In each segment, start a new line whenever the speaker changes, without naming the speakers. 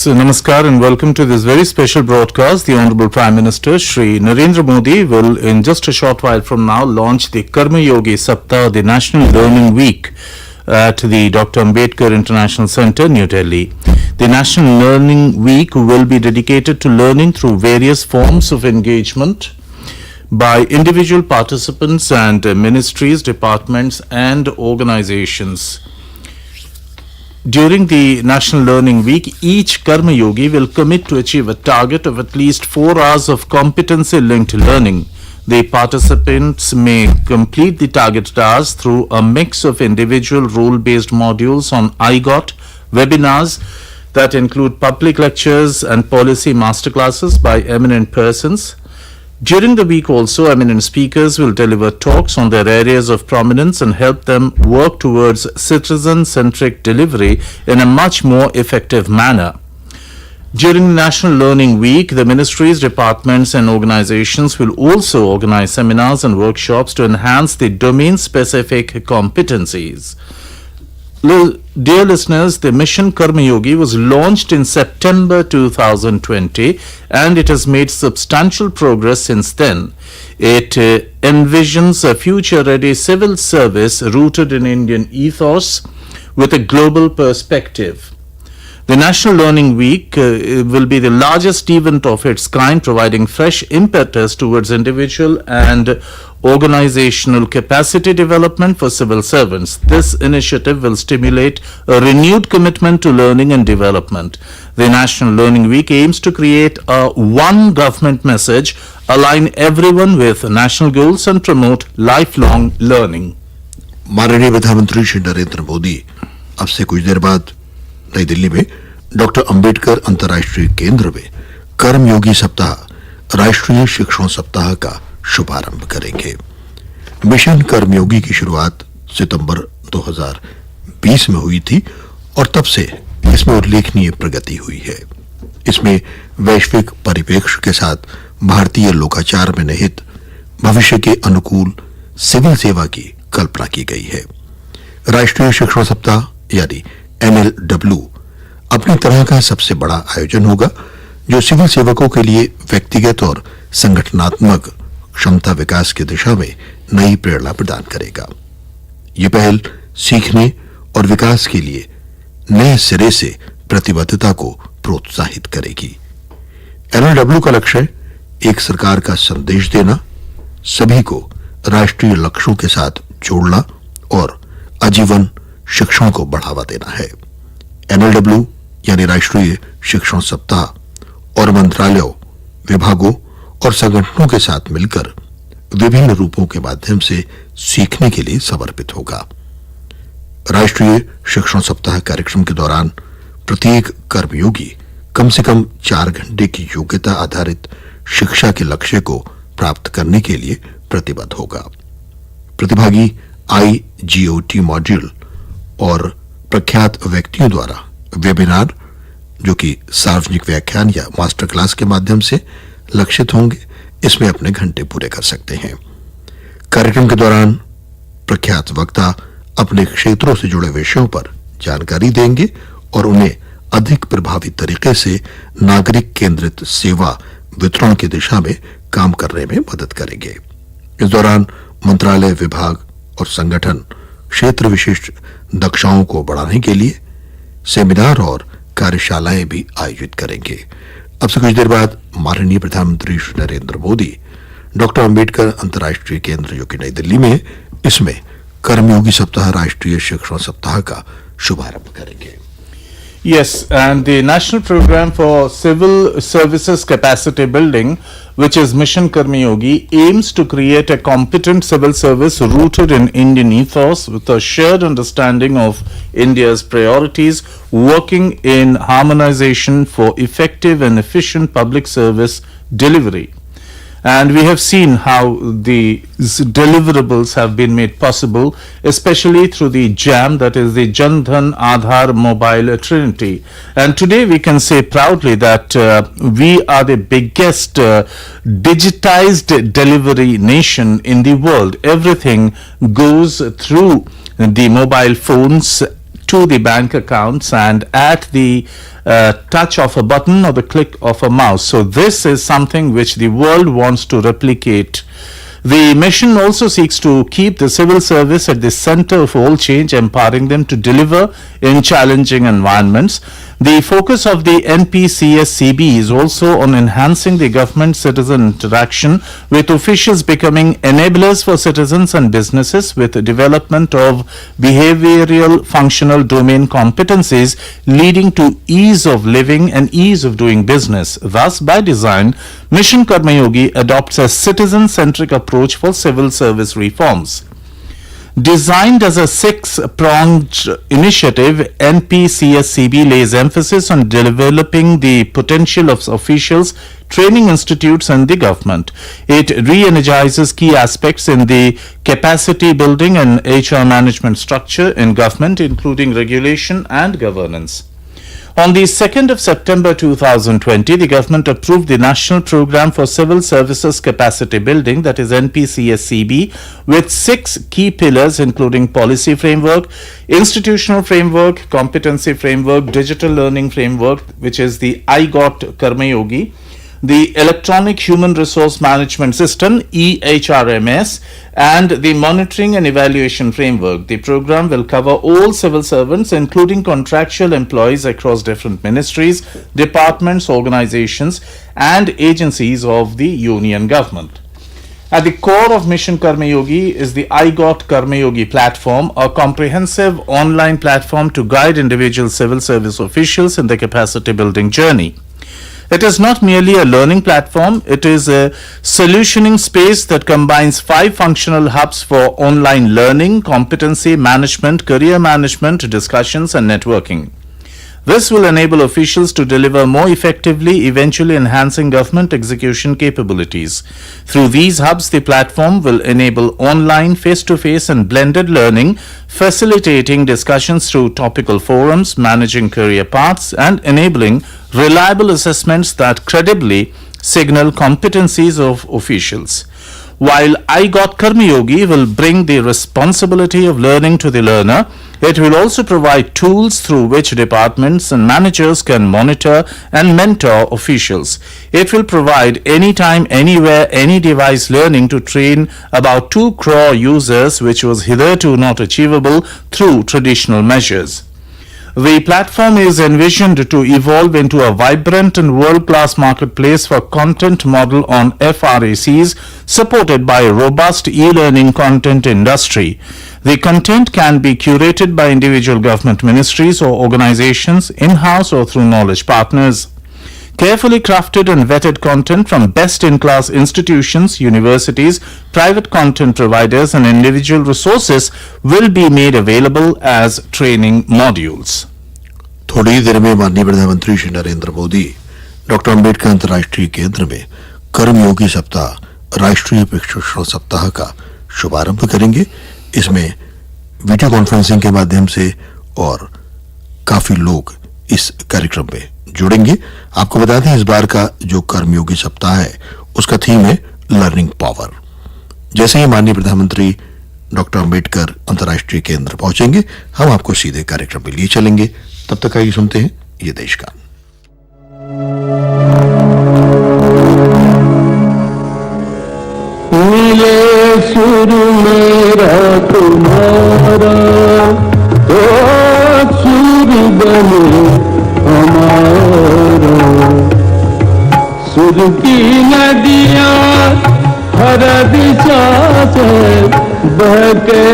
So, Namaskar and welcome to this very special broadcast. The Hon'ble Prime Minister Shri Narendra Modi will in just a short while from now launch the Karmayogi Saptah, the National Learning Week at the Dr. Ambedkar International Centre, New Delhi. The National Learning Week will be dedicated to learning through various forms of engagement by individual participants and ministries, departments and organizations. During the National Learning Week, each Karmayogi will commit to achieve a target of at least 4 hours of competency-linked learning. The participants may complete the targeted hours through a mix of individual role-based modules on IGOT, webinars that include public lectures and policy masterclasses by eminent persons. During the week also, eminent speakers will deliver talks on their areas of prominence and help them work towards citizen-centric delivery in a much more effective manner. During the National Learning Week, the ministries, departments and organizations will also organize seminars and workshops to enhance the domain-specific competencies. Dear listeners, the Mission Karmayogi was launched in September 2020 and it has made substantial progress since then. It envisions a future-ready civil service rooted in Indian ethos with a global perspective. The National Learning Week will be the largest event of its kind, providing fresh impetus towards individual and organizational capacity development for civil servants. This initiative will stimulate a renewed commitment to learning and development. The National Learning Week aims to create a one government message, align everyone with national goals and promote lifelong learning.
माननीय प्रधानमंत्री श्री नरेंद्र मोदी अब से कुछ देर बाद नई दिल्ली में doctor Ambedkar अंतर्राष्ट्रीय केंद्र में कर्मयोगी सप्ताह राष्ट्रीय शिक्षण सप्ताह का शुभारंभ करेंगे। मिशन कर्मयोगी की शुरुआत सितंबर 2020 में हुई थी और तब से इसमें उल्लेखनीय प्रगति हुई है। इसमें वैश्विक परिप्रेक्ष्य के साथ भारतीय लोकाचार में निहित भविष्य के अनुकूल सिविल सेवा की कल्पना की गई है। राष्ट्रीय शिक्षण सप्ताह यानी NLW अपनी तरह का सबसे बड़ा आयोजन होगा जो सिविल सेवकों के लिए व्यक्तिगत और संगठनात्मक क्षमता विकास की दिशा में नई प्रेरणा प्रदान करेगा। ये पहल सीखने और विकास के लिए नए सिरे से प्रतिबद्धता को प्रोत्साहित करेगी। NLW का लक्ष्य एक सरकार का संदेश देना, सभी को राष्ट्रीय लक्ष्यों के साथ जोड़ना और आजीवन शिक्षण को बढ़ावा देना है। NLW यानी राष्ट्रीय शिक्षण सप्ताह और मंत्रालयों, विभागों और संगठनों के साथ मिलकर विभिन्न रूपों के माध्यम से सीखने के लिए समर्पित होगा। राष्ट्रीय शिक्षण सप्ताह कार्यक्रम के दौरान प्रत्येक कर्मयोगी कम से कम 4 घंटे की योग्यता आधारित शिक्षा के लक्ष्य को प्राप्त करने के लिए प्रतिबद्ध होगा। प्रतिभागी IGOT मॉड्यूल और प्रख्यात व्यक्तियों द्वारा वेबिनार जो कि सार्वजनिक व्याख्यान या मास्टर क्लास के माध्यम से लक्षित होंगे, इसमें अपने घंटे पूरे कर सकते हैं। कार्यक्रम के दौरान प्रख्यात वक्ता अपने क्षेत्रों से जुड़े विषयों पर जानकारी देंगे और उन्हें अधिक प्रभावी तरीके से नागरिक केंद्रित सेवा वितरण की दिशा में काम करने में मदद करेंगे। इस दौरान मंत्रालय, विभाग और संगठन क्षेत्र विशिष्ट दक्षताओं को बढ़ाने के लिए सेमिनार और कार्यशालाएं भी आयोजित करेंगे। अब से कुछ देर बाद माननीय प्रधानमंत्री श्री नरेंद्र मोदी डॉक्टर अंबेडकर अंतर्राष्ट्रीय केंद्र जो कि नई दिल्ली में है, इसमें कर्मयोगी सप्ताह राष्ट्रीय शिक्षण सप्ताह का शुभारंभ करेंगे।
Yes, and the National Program for Civil Services Capacity Building, which is Mission Karmayogi, aims to create a competent civil service rooted in Indian ethos with a shared understanding of India's priorities, working in harmonization for effective and efficient public service delivery. And we have seen how the deliverables have been made possible, especially through the JAM, that is the Jan Dhan Aadhaar Mobile Trinity. And today we can say proudly that we are the biggest digitized delivery nation in the world. Everything goes through the mobile phones to the bank accounts and at the touch of a button or the click of a mouse. So this is something which the world wants to replicate. The mission also seeks to keep the civil service at the center of all change, empowering them to deliver in challenging environments. The focus of the NPCSCB is also on enhancing the government-citizen interaction, with officials becoming enablers for citizens and businesses, with the development of behavioral functional domain competencies leading to ease of living and ease of doing business. Thus, by design, Mission Karmayogi adopts a citizen-centric approach for civil service reforms. Designed as a six-pronged initiative, NPCSCB lays emphasis on developing the potential of officials, training institutes and the government. It re-energizes key aspects in the capacity building and HR management structure in government, including regulation and governance. On the 2nd of September 2020, the government approved the National Program for Civil Services Capacity Building, that is NPCSCB, with 6 key pillars including policy framework, institutional framework, competency framework, digital learning framework, which is the IGOT Karmayogi, the Electronic Human Resource Management System EHRMS, and the Monitoring and Evaluation Framework. The program will cover all civil servants, including contractual employees across different ministries, departments, organizations, and agencies of the union government. At the core of Mission Karmayogi is the IGOT Karmayogi platform, a comprehensive online platform to guide individual civil service officials in their capacity building journey. It is not merely a learning platform, it is a solutioning space that combines 5 functional hubs for online learning, competency management, career management, discussions and networking. This will enable officials to deliver more effectively, eventually enhancing government execution capabilities. Through these hubs, the platform will enable online, face-to-face and blended learning, facilitating discussions through topical forums, managing career paths, and enabling reliable assessments that credibly signal competencies of officials. While IGOT Karmayogi will bring the responsibility of learning to the learner, it will also provide tools through which departments and managers can monitor and mentor officials. It will provide anytime, anywhere, any device learning to train about 2 crore users, which was hitherto not achievable through traditional measures. The platform is envisioned to evolve into a vibrant and world-class marketplace for content model on FRACs, supported by a robust e-learning content industry. The content can be curated by individual government ministries or organizations, in-house or through knowledge partners. Carefully crafted and vetted content from best-in-class institutions, universities, private content providers and individual resources will be made available as training modules.
थोड़ी ही देर में माननीय प्रधानमंत्री Shri Narendra Modi doctor Ambedkar अंतर्राष्ट्रीय केंद्र में कर्मयोगी सप्ताह राष्ट्रीय शिक्षण सप्ताह का शुभारंभ करेंगे। इसमें वीडियो कॉन्फ्रेंसिंग के माध्यम से और काफी लोग इस कार्यक्रम में जुड़ेंगे। आपको बता दें इस बार का जो कर्मयोगी सप्ताह है उसका थीम है लर्निंग पावर। जैसे ही माननीय प्रधानमंत्री डॉक्टर अंबेडकर अंतर्राष्ट्रीय केंद्र पहुंचेंगे हम आपको सीधे कार्यक्रम में लिए चलेंगे। तब तक आइए सुनते हैं ये देश का।
मिले सुर मेरा तुम्हारा तो सुर बने हमारा। सुर की नदियाँ हर दिशा से बह के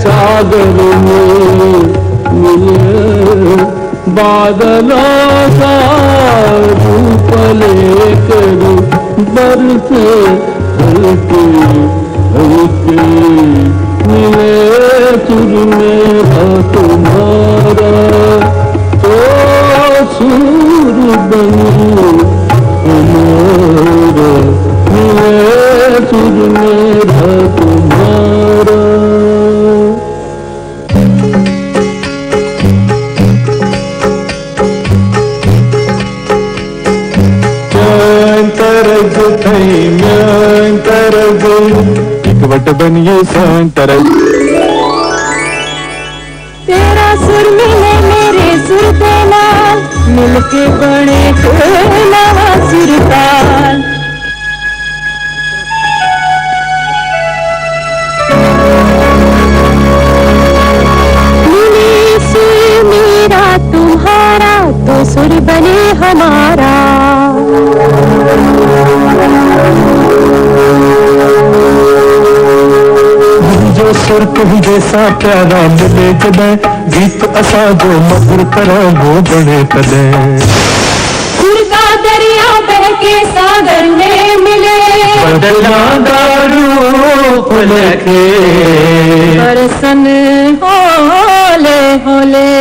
सागर में मिले। बादलों का रूप लेकर बरसे हल्के हल्के मिले सुर मेरा तुम्हारा तो सुर बने हमारा। मिले सुर मेरा तुम्हारा। एक बट बनिए सांतरज।
तेरा सुर मिले मेरे सुर के नाल, मिलके बने कोई नवा सुरताल। मिले सुर मेरा तुम्हारा, तो सुर बने हमारा।
जो सुर कहीं जैसा प्यारा मिले कदे, गीत असा जो मधुर करा वो बने कदे।
सुर का दरिया बह के सागर में मिले,
बदला दारू फुलके
बरसन होले होले।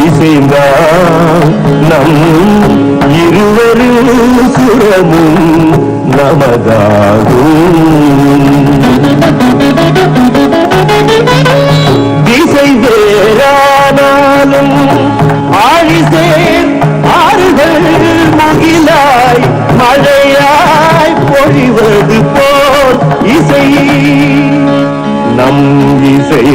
இசைந்தா நம் இருவரும் சுரமும் நமதாகும். திசை வேறானாலும் ஆழிசேர் ஆறுகள் முகிலாய் மழையாய் பொழிவது போல் இசை நம் இசை.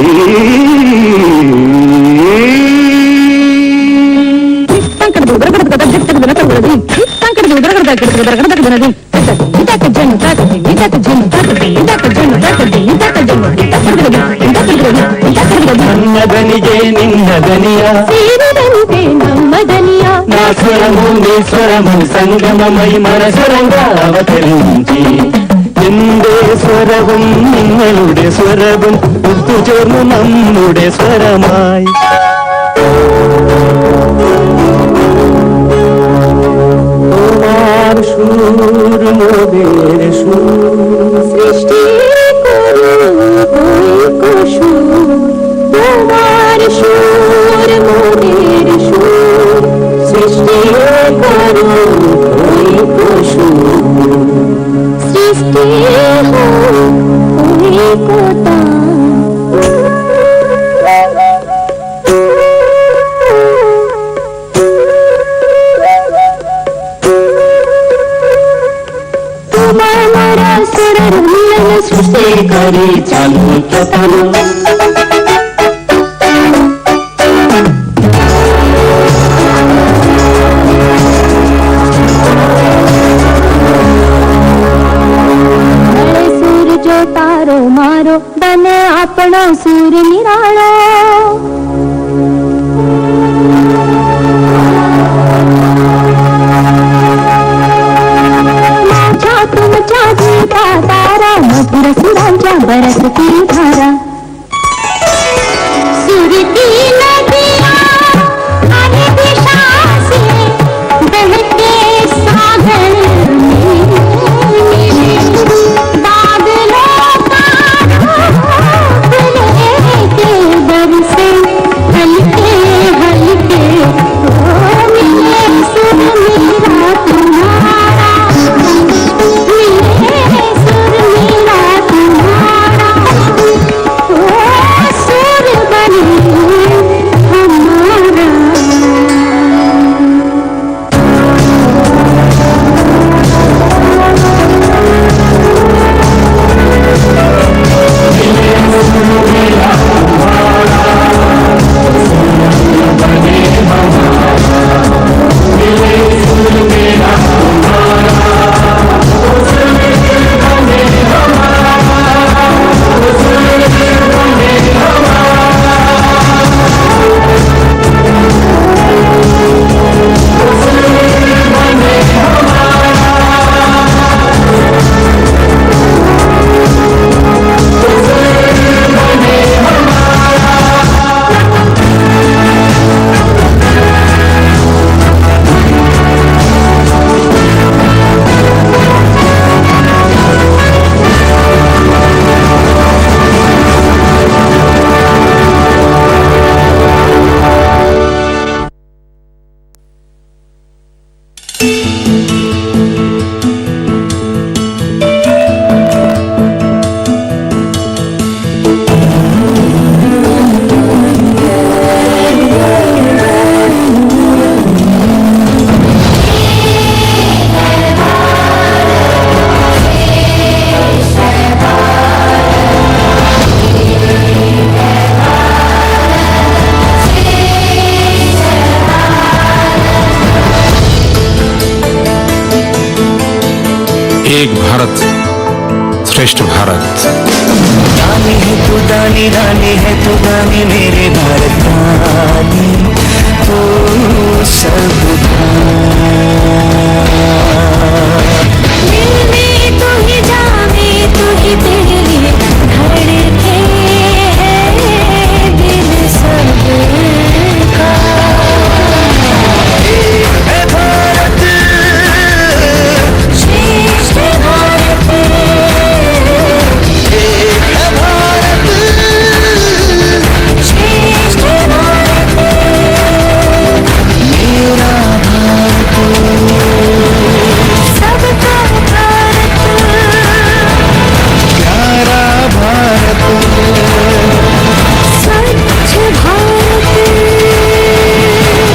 నన్నదనియే నిన్నదనియ,
తీరదంటే నమ్మదనియ,
నా స్వరము నీ స్వరము సంగమమై మన స్వరంగా అవతరించి. എന്റെ സ്വരവും നിങ്ങളുടെ സ്വരവും ഒത്തുചേർന്നു നമ്മുടെ സ്വരമായി. তোমার সুর মোদের সুর,
সৃষ্টি করো সুর, তোমার সুর মোদের সুর, সৃষ্টি করো সুর, সৃষ্টি কোতা। তোমার মারা সুরের মিলন সৃষ্টি করে চালু কেতানো। तारो मारो बने अपना सूर निरालो। नाचा तुम चाहता तारा, मधुर सुरांचा बरसती धारा। सूर की नदियाँ आने दिशा से बहते सागर में, हल्के हल्के मिले सुर मेरा तुम्हारा, मिले सुर मेरा तुम्हारा।
श्रेष्ठ भारत।
रानी है तू दानी, रानी है तू दानी, मेरे भारत रानी तू सबका।
दिल में तू ही जाने, तू ही तेरे धड़के है दिल सबका।
है भारत
श्रेष्ठ भारत,
है भारत
श्रेष्ठ भारत,
मेरा भारत
सबका भारत,
प्यारा भारत
स्वच्छ भारत,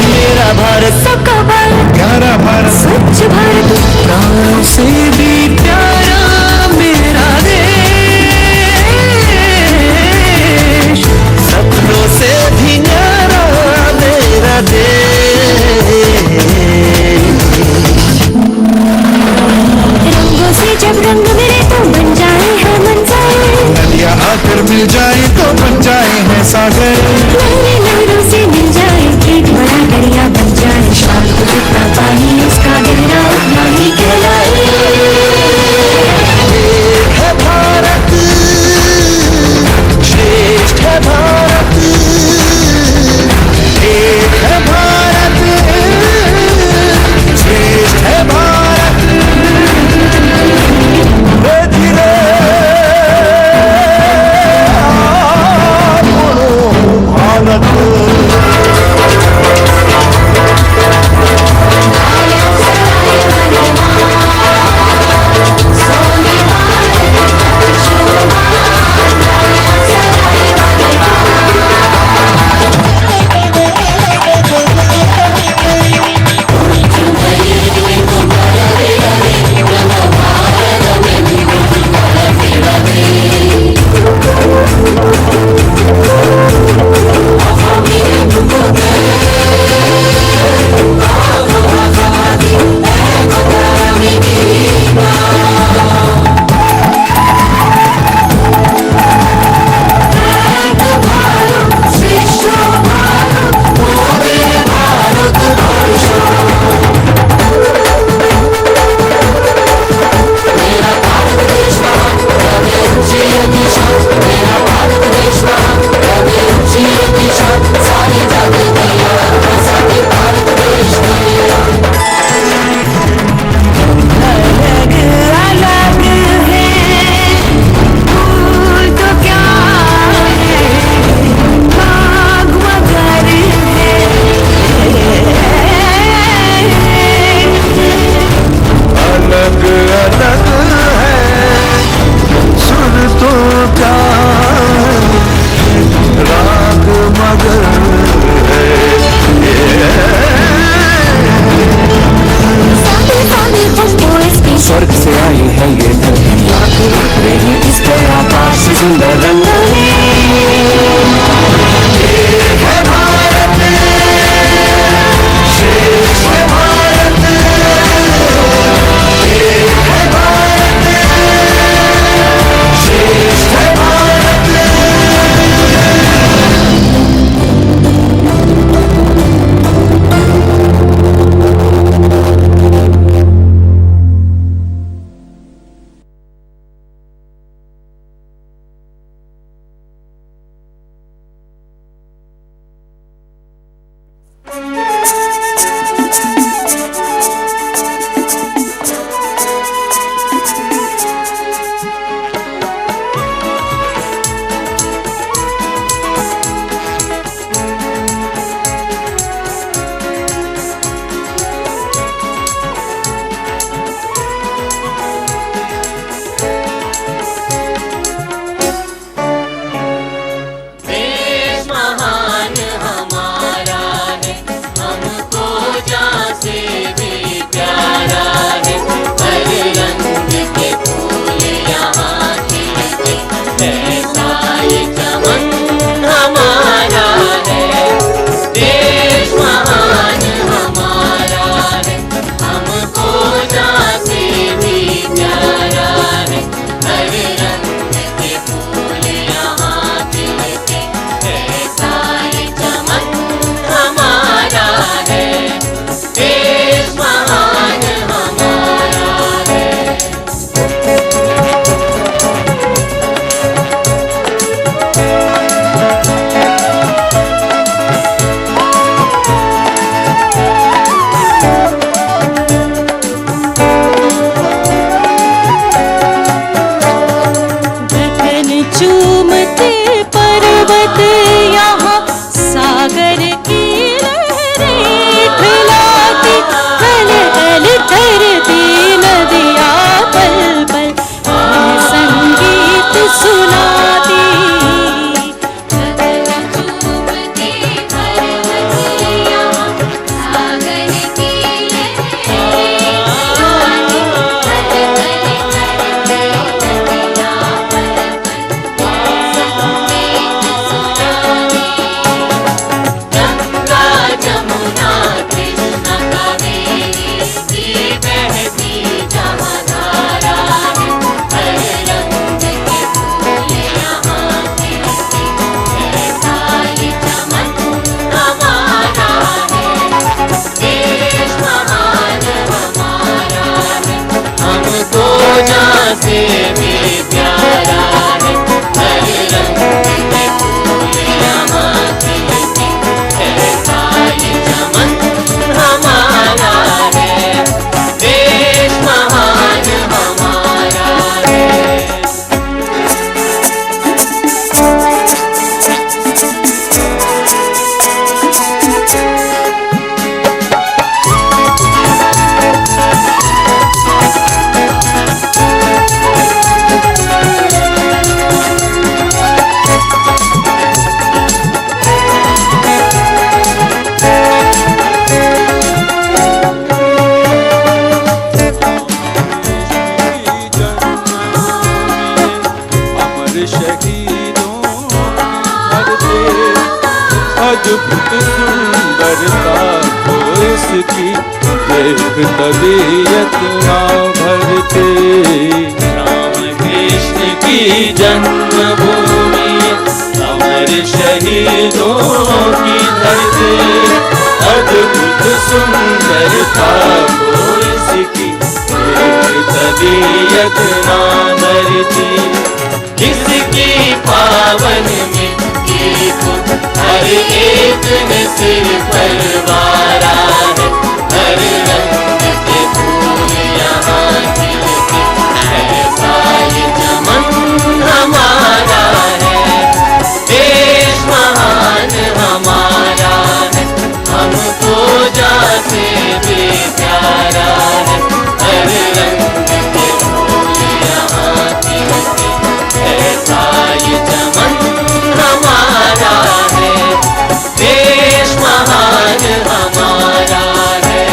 मेरा भारत
सबका भारत,
प्यारा भारत
स्वच्छ भारत,
प्राणों से भी प्यारा मेरा देश, सपनों से भी न्यारा मेरा देश।
रंगों से जब रंग मिले तो बन जाए हैं मंजर,
नदियाँ आकर मिल जाए तो बन जाए हैं सागर,
नए लहरों से मिल जाए एक बड़ा दरिया बन जाए, शाम को जितना पानी उसका गहरा उतना ही कहलाए।
है भारत श्रेष्ठ है भारत, एक है भारत श्रेष्ठ है भारत। धीरे धीरे भारत स्वर्ग से आई है ये धरती, रही इस पे आकाश सुंदर रंगोली। है भारत श्रेष्ठ है भारत, है भारत श्रेष्ठ है भारत।
हर
शहीदों की धरती, अद्भुत सुंदरता को इसकी देख तबीयत ना भरती। राम कृष्ण की जन्मभूमि, अमर शहीदों की धरती, अद्भुत सुंदरता को इसकी देख तबीयत ना भरती। जिसकी पावन मिट्टी को हर एक ने सिर पर वारा है, हर रंग के फूल यहाँ खिलते, ऐसा ये चमन हमारा है। देश महान हमारा है, हमको जासे भी प्यारा है, हर रंग के फूल यहाँ खिलते, ऐसा ये चमन हमारा है। देश महान हमारा है।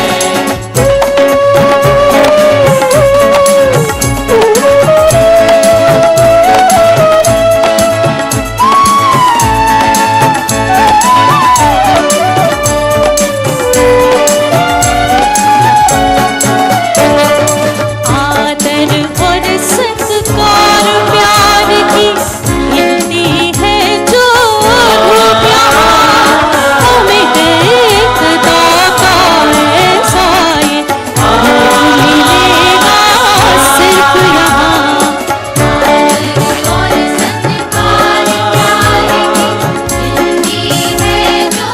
आदर और सत्कार प्यार की हिलती है जो धूप यहाँ, हमें एकता का ऐसा ये मिलेगा सिर्फ यहाँ। आदर और सत्कार प्यार की हिलती है जो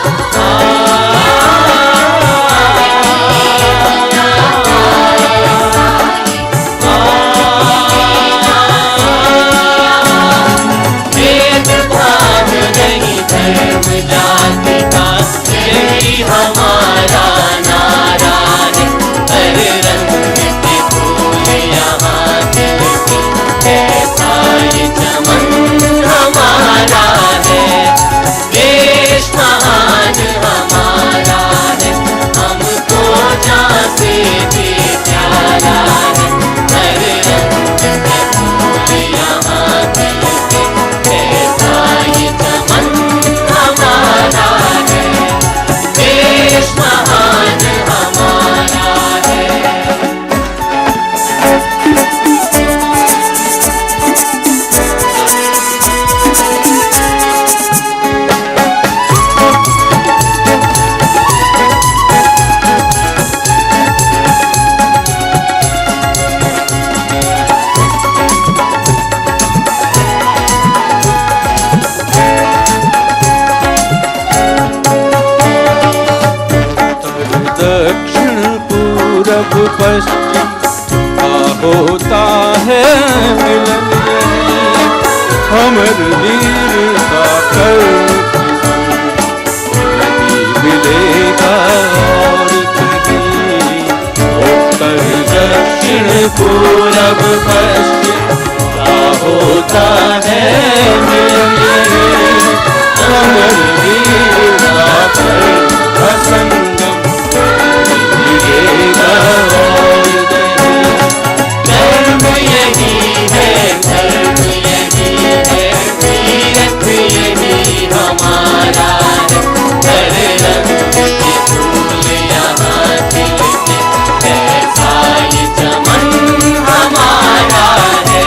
भेदभाव नहीं धर्म जाति का, यही हमारा नारा है। हर रंग के फूल यहाँ खिलते, ऐसा ये चमन हमारा है। देश महान हमारा है, हमको जहाँ से भी प्यारा है। हर रंग के फूल यहाँ खिलते, ऐसा ये चमन हमारा है। देश महान हमारा है। दक्षिण पूरब पश्चिम का होता है मिलन यही, अमर वीरता कर नहीं मिलेगा और कहीं। उत्तर दक्षिण पूरब पश्चिम का होता है मिलन यही, अमर वीरता कर असंगम मिलेगा और नहीं। धर्म यही है, धर्म यही है, तीरथ यही हमारा है। हर रंग के फूल यहाँ खिलते, ऐसा ये चमन हमारा है।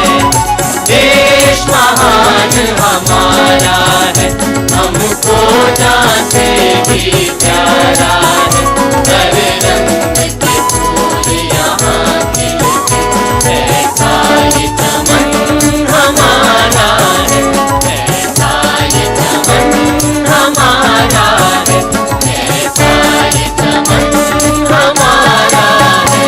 देश महान हमारा है, हमको जहाँ से भी प्यारा है। हर रंग के फूल यहाँ खिलते, ऐसा ये चमन हमारा है। ऐसा ये चमन हमारा है, ऐसा ये चमन हमारा है।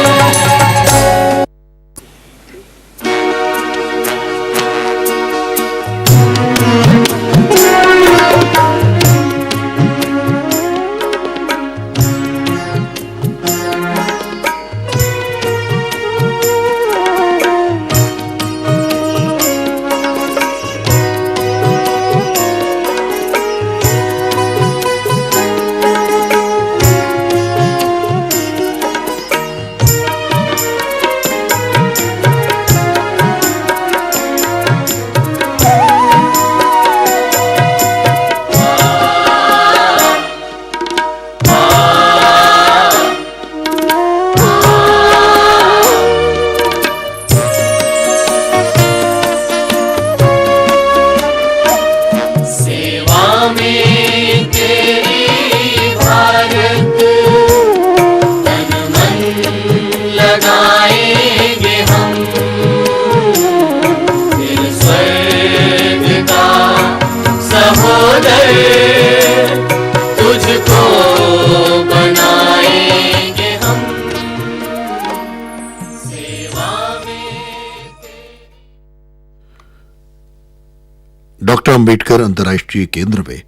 डॉक्टर अंबेडकर अंतर्राष्ट्रीय केंद्र में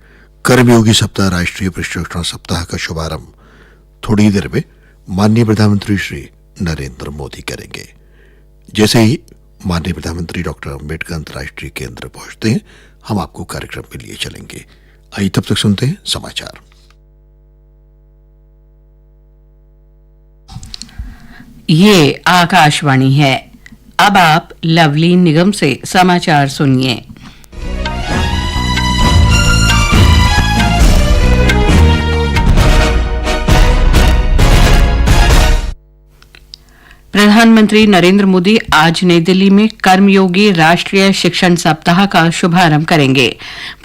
कर्मयोगी सप्ताह राष्ट्रीय प्रशिक्षण सप्ताह का शुभारंभ थोड़ी देर में माननीय प्रधानमंत्री श्री नरेंद्र मोदी करेंगे। जैसे ही माननीय प्रधानमंत्री डॉक्टर अंबेडकर अंतर्राष्ट्रीय केंद्र पहुंचते हैं, हम आपको कार्यक्रम में लिए चलेंगे। आइए तब तक सुनते हैं समाचार।
ये आकाशवाणी है। अब आप लवली निगम से समाचार सुनिए। प्रधानमंत्री नरेंद्र मोदी आज नई दिल्ली में कर्मयोगी राष्ट्रीय शिक्षण सप्ताह का शुभारंभ करेंगे।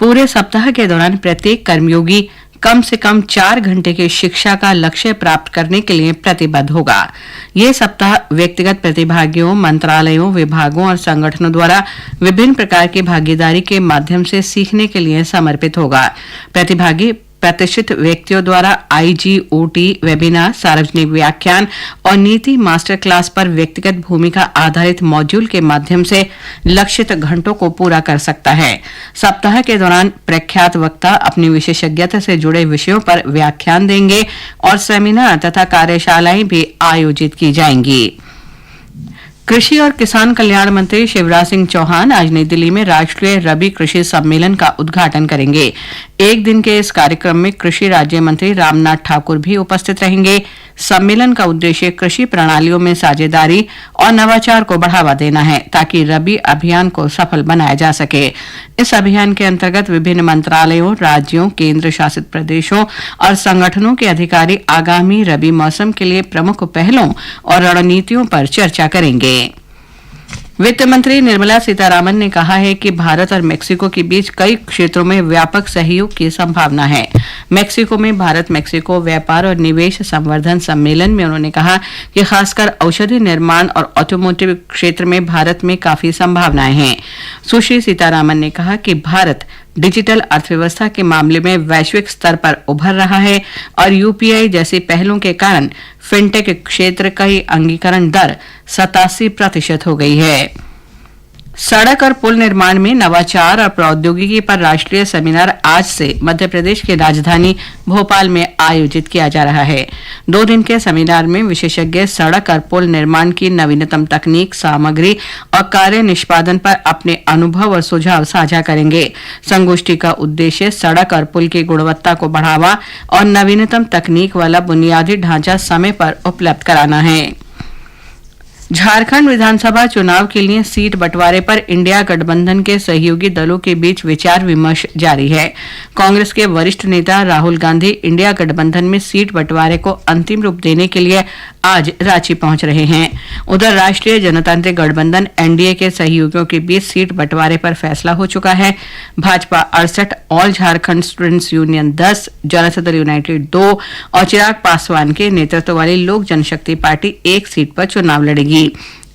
पूरे सप्ताह के दौरान प्रत्येक कर्मयोगी कम से कम 4 घंटे की शिक्षा का लक्ष्य प्राप्त करने के लिए प्रतिबद्ध होगा। ये सप्ताह व्यक्तिगत प्रतिभागियों, मंत्रालयों, विभागों और संगठनों द्वारा विभिन्न प्रकार की भागीदारी के माध्यम से सीखने के लिए समर्पित होगा। प्रतिभागी प्रतिष्ठित व्यक्तियों द्वारा IGOT वेबिनार, सार्वजनिक व्याख्यान और नीति मास्टर क्लास पर व्यक्तिगत भूमिका आधारित मॉड्यूल के माध्यम से लक्षित घंटों को पूरा कर सकता है। सप्ताह के दौरान प्रख्यात वक्ता अपनी विशेषज्ञता से जुड़े विषयों पर व्याख्यान देंगे और सेमिनार तथा कार्यशालाएं भी आयोजित की जाएंगी। कृषि और किसान कल्याण मंत्री शिवराज सिंह चौहान आज नई दिल्ली में राष्ट्रीय रबी कृषि सम्मेलन का उद्घाटन करेंगे। एक दिन के इस कार्यक्रम में कृषि राज्य मंत्री रामनाथ ठाकुर भी उपस्थित रहेंगे। सम्मेलन का उद्देश्य कृषि प्रणालियों में साझेदारी और नवाचार को बढ़ावा देना है, ताकि रबी अभियान को सफल बनाया जा सके। इस अभियान के अंतर्गत विभिन्न मंत्रालयों, राज्यों, केंद्र शासित प्रदेशों और संगठनों के अधिकारी आगामी रबी मौसम के लिए प्रमुख पहलों और रणनीतियों पर चर्चा करेंगे। वित्त मंत्री निर्मला सीतारामन ने कहा है कि भारत और मेक्सिको के बीच कई क्षेत्रों में व्यापक सहयोग की संभावना है। मेक्सिको में भारत मेक्सिको व्यापार और निवेश संवर्धन सम्मेलन में उन्होंने कहा कि खासकर औषधि निर्माण और ऑटोमोटिव क्षेत्र में भारत में काफी संभावनाएं हैं। सुश्री सीतारामन ने कहा कि भारत डिजिटल अर्थव्यवस्था के मामले में वैश्विक स्तर पर उभर रहा है और UPI जैसी पहलों के कारण फिनटेक क्षेत्र का अंगीकरण दर 87% हो गई है। सड़क और पुल निर्माण में नवाचार और प्रौद्योगिकी पर राष्ट्रीय सेमिनार आज से मध्य प्रदेश की राजधानी भोपाल में आयोजित किया जा रहा है। 2 दिन के सेमिनार में विशेषज्ञ सड़क और पुल निर्माण की नवीनतम तकनीक, सामग्री और कार्य निष्पादन पर अपने अनुभव और सुझाव साझा करेंगे। संगोष्ठी का उद्देश्य सड़क और पुल की गुणवत्ता को बढ़ावा और नवीनतम तकनीक वाला बुनियादी ढांचा समय पर उपलब्ध कराना है। झारखंड विधानसभा चुनाव के लिए सीट बंटवारे पर इंडिया गठबंधन के सहयोगी दलों के बीच विचार विमर्श जारी है। कांग्रेस के वरिष्ठ नेता राहुल गांधी इंडिया गठबंधन में सीट बंटवारे को अंतिम रूप देने के लिए आज रांची पहुंच रहे हैं। उधर राष्ट्रीय जनतांत्रिक गठबंधन NDA के सहयोगियों के बीच सीट बंटवारे पर फैसला हो चुका है। Bhajpa 68, all Jharkhand students union 10, Janata Dal United 2 और चिराग पासवान के नेतृत्व वाली लोक जनशक्ति पार्टी 1 सीट पर चुनाव लड़ेगी।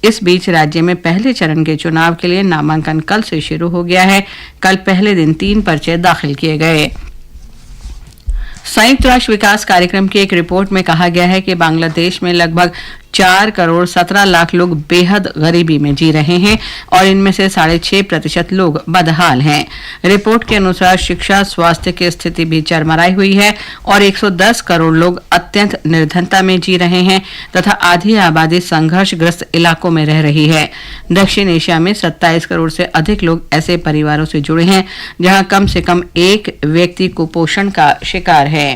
इस बीच राज्य में पहले चरण के चुनाव के लिए नामांकन कल से शुरू हो गया है। कल पहले दिन 3 पर्चे दाखिल किए गए। संयुक्त राष्ट्र विकास कार्यक्रम की एक रिपोर्ट में कहा गया है कि बांग्लादेश में लगभग 4 करोड़ 17 लाख लोग बेहद गरीबी में जी रहे हैं और इनमें से 6.5% लोग बदहाल हैं। रिपोर्ट के अनुसार शिक्षा, स्वास्थ्य की स्थिति भी चरमराई हुई है और 110 करोड़ लोग अत्यंत निर्धनता में जी रहे हैं तथा आधी आबादी संघर्षग्रस्त इलाकों में रह रही है। दक्षिण एशिया में 27 करोड़ से अधिक लोग ऐसे परिवारों से जुड़े हैं जहां कम से कम एक व्यक्ति कुपोषण का शिकार है।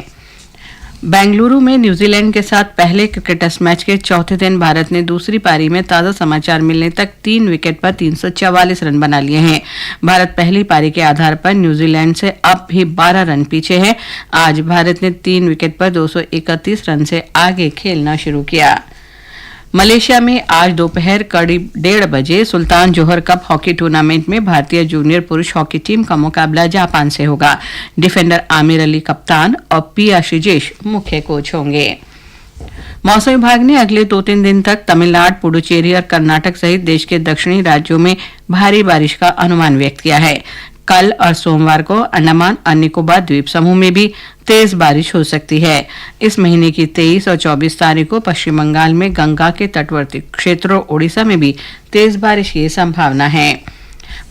बेंगलुरु में न्यूजीलैंड के साथ पहले क्रिकेट टेस्ट मैच के चौथे दिन भारत ने दूसरी पारी में ताजा समाचार मिलने तक 3 विकेट पर 344 रन बना लिए हैं। भारत पहली पारी के आधार पर न्यूजीलैंड से अब भी 12 रन पीछे है। आज भारत ने 3 विकेट पर 231 रन से आगे खेलना शुरू किया। मलेशिया में आज दोपहर करीब 1:30 बजे सुल्तान जोहर कप हॉकी टूर्नामेंट में भारतीय जूनियर पुरुष हॉकी टीम का मुकाबला जापान से होगा। डिफेंडर आमिर अली कप्तान और पी आशीष मुख्य कोच होंगे। मौसम विभाग ने अगले 2-3 दिन तक तमिलनाडु, पुडुचेरी और कर्नाटक सहित देश के दक्षिणी राज्यों में भारी बारिश का अनुमान व्यक्त किया है। कल और सोमवार को अंडमान और निकोबार द्वीप समूह में भी तेज बारिश हो सकती है। इस महीने की 23 और 24 तारीख को पश्चिम बंगाल में गंगा के तटवर्ती क्षेत्रों, ओडिशा में भी तेज बारिश की संभावना है।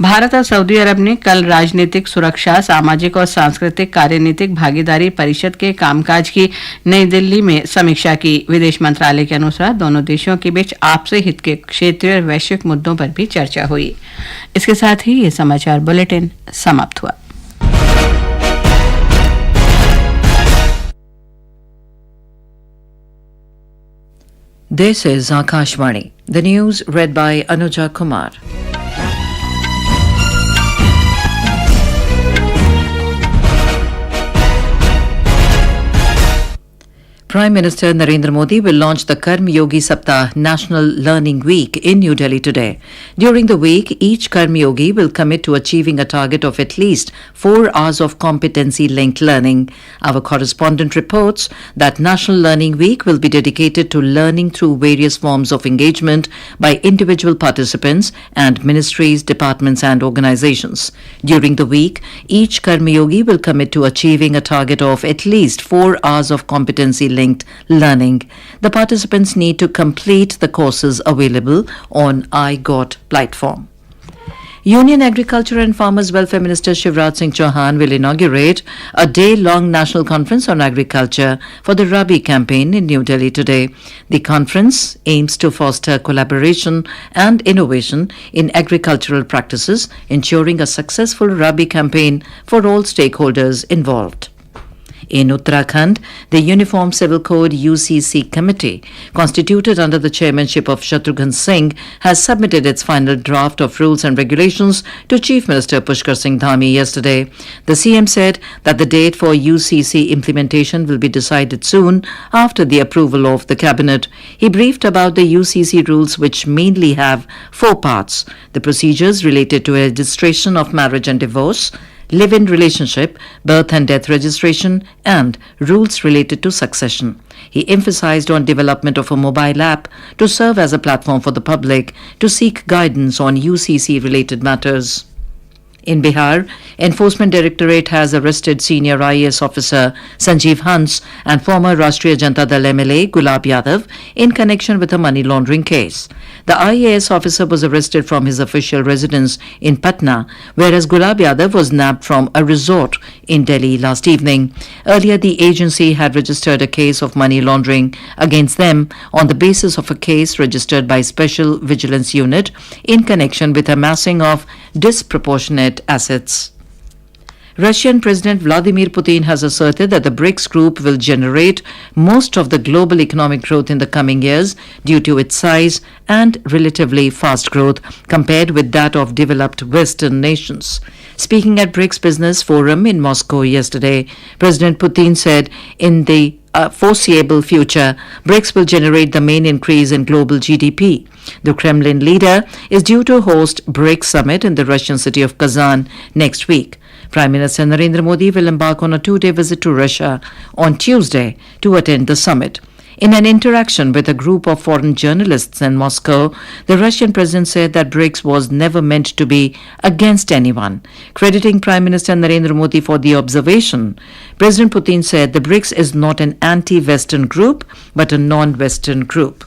भारत और सऊदी अरब ने कल राजनीतिक सुरक्षा, सामाजिक और सांस्कृतिक कार्यनीतिक भागीदारी परिषद के कामकाज की नई दिल्ली में समीक्षा की। विदेश मंत्रालय के अनुसार दोनों देशों के बीच आपसी हित के क्षेत्रीय और वैश्विक मुद्दों पर भी चर्चा हुई। इसके साथ ही ये समाचार बुलेटिन समाप्त हुआ।
This is Akashvani. The news read by Anuja Kumar. Prime Minister Narendra Modi will launch the Karmayogi Saptah National Learning Week in New Delhi today. During the week, each Karmayogi will commit to achieving a target of at least 4 hours of competency-linked learning. Our correspondent reports that National Learning Week will be dedicated to learning through various forms of engagement by individual participants and ministries, departments and organizations. During the week, each Karmayogi will commit to achieving a target of at least 4 hours of competency-linked learning. The participants need to complete the courses available on iGot platform. Union Agriculture and Farmers Welfare Minister Shivraj Singh Chauhan will inaugurate a day-long national conference on agriculture for the Rabi campaign in New Delhi today. The conference aims to foster collaboration and innovation in agricultural practices, ensuring a successful Rabi campaign for all stakeholders involved. In Uttarakhand, the Uniform Civil Code UCC committee, constituted under the chairmanship of Shatrughan Singh, has submitted its final draft of rules and regulations to Chief Minister Pushkar Singh Dhami yesterday. The CM said that the date for UCC implementation will be decided soon after the approval of the cabinet. He briefed about the UCC rules, which mainly have 4 parts: the procedures related to registration of marriage and divorce, live-in relationship, birth and death registration, and rules related to succession. He emphasized on development of a mobile app to serve as a platform for the public to seek guidance on UCC-related matters. In Bihar, Enforcement Directorate has arrested senior IAS officer Sanjeev Hans and former Rashtriya Janata Dal MLA Gulab Yadav in connection with a money laundering case. The IAS officer was arrested from his official residence in Patna, whereas Gulab Yadav was nabbed from a resort in Delhi last evening. Earlier, the agency had registered a case of money laundering against them on the basis of a case registered by Special Vigilance Unit in connection with amassing of disproportionate assets. Russian President Vladimir Putin has asserted that the BRICS group will generate most of the global economic growth in the coming years due to its size and relatively fast growth compared with that of developed Western nations. Speaking at BRICS Business Forum in Moscow yesterday, President Putin said in the foreseeable future, BRICS will generate the main increase in global GDP. The Kremlin leader is due to host BRICS summit in the Russian city of Kazan next week. Prime Minister Narendra Modi will embark on a 2-day visit to Russia on Tuesday to attend the summit. In an interaction with a group of foreign journalists in Moscow, the Russian president said that BRICS was never meant to be against anyone. Crediting Prime Minister Narendra Modi for the observation, President Putin said the BRICS is not an anti-Western group, but a non-Western group.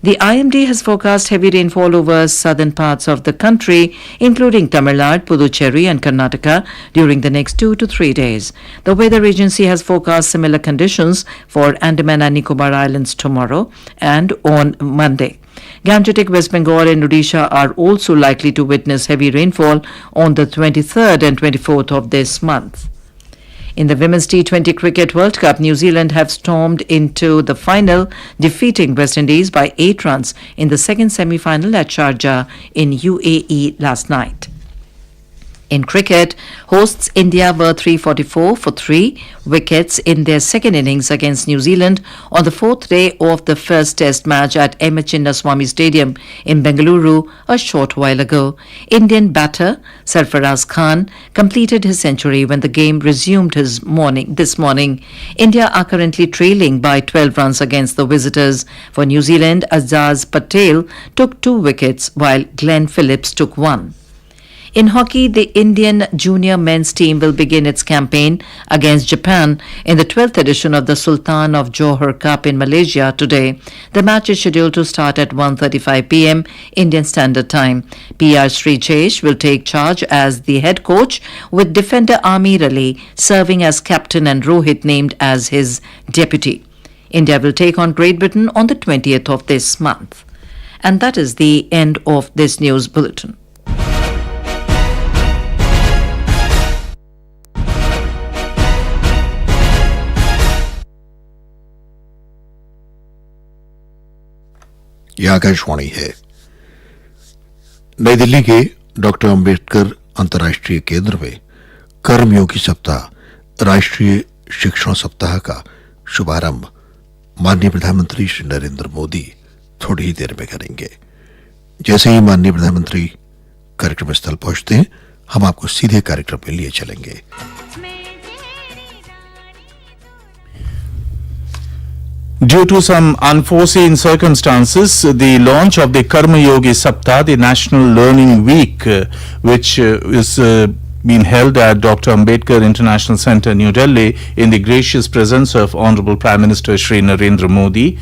The IMD has forecast heavy rainfall over southern parts of the country, including Tamil Nadu, Puducherry and Karnataka during the next 2 to 3 days. The weather agency has forecast similar conditions for Andaman and Nicobar Islands tomorrow and on Monday. Gangetic, West Bengal and Odisha are also likely to witness heavy rainfall on the 23rd and 24th of this month. In the Women's T20 Cricket World Cup, New Zealand have stormed into the final, defeating West Indies by 8 runs in the second semi-final at Sharjah in UAE last night. In cricket, hosts India were 344 for 3 wickets in their second innings against New Zealand on the 4th day of the first test match at M. Chinnaswamy Stadium in Bengaluru a short while ago. Indian batter Sarfaraz Khan completed his century when the game resumed this morning. India are currently trailing by 12 runs against the visitors. For New Zealand, Azaz Patel took 2 wickets while Glenn Phillips took 1. In hockey, the Indian junior men's team will begin its campaign against Japan in the 12th edition of the Sultan of Johor Cup in Malaysia today. The match is scheduled to start at 1:35 p.m. Indian Standard Time. PR Sri will take charge as the head coach, with defender Amir Ali serving as captain and Rohit named as his deputy. India will take on Great Britain on the 20th of this month. And that is the end of this news bulletin.
यह आकाशवाणी है। नई दिल्ली के doctor Ambedkar अंतर्राष्ट्रीय केंद्र में कर्मयोगी सप्ताह राष्ट्रीय शिक्षण सप्ताह का शुभारंभ माननीय प्रधानमंत्री श्री नरेंद्र मोदी थोड़ी ही देर में करेंगे। जैसे ही माननीय प्रधानमंत्री कार्यक्रम स्थल पहुंचते हैं, हम आपको सीधे कार्यक्रम में लिए चलेंगे।
Due to some unforeseen circumstances, the launch of the Karmayogi Saptah, the National Learning Week, which is being held at Dr. Ambedkar International Centre, New Delhi, in the gracious presence of Hon'ble Prime Minister Shri Narendra Modi,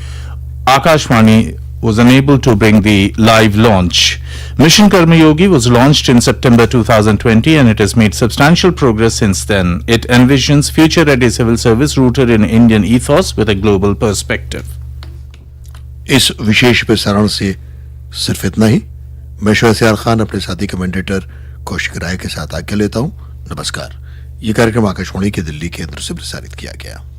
Akashvani was unable to bring the live launch. Mission Karmayogi was launched in September 2020 and it has made substantial progress since then. It envisions future-ready civil service rooted in Indian ethos with a global perspective.
इस विशेष प्रसारण से सिर्फ इतना ही। मैं शहसियार खान अपने साथी commentator Kaushik राय के साथ आज्ञा लेता हूं। नमस्कार। ये कार्यक्रम आकाशवाणी के दिल्ली केंद्र से प्रसारित किया गया।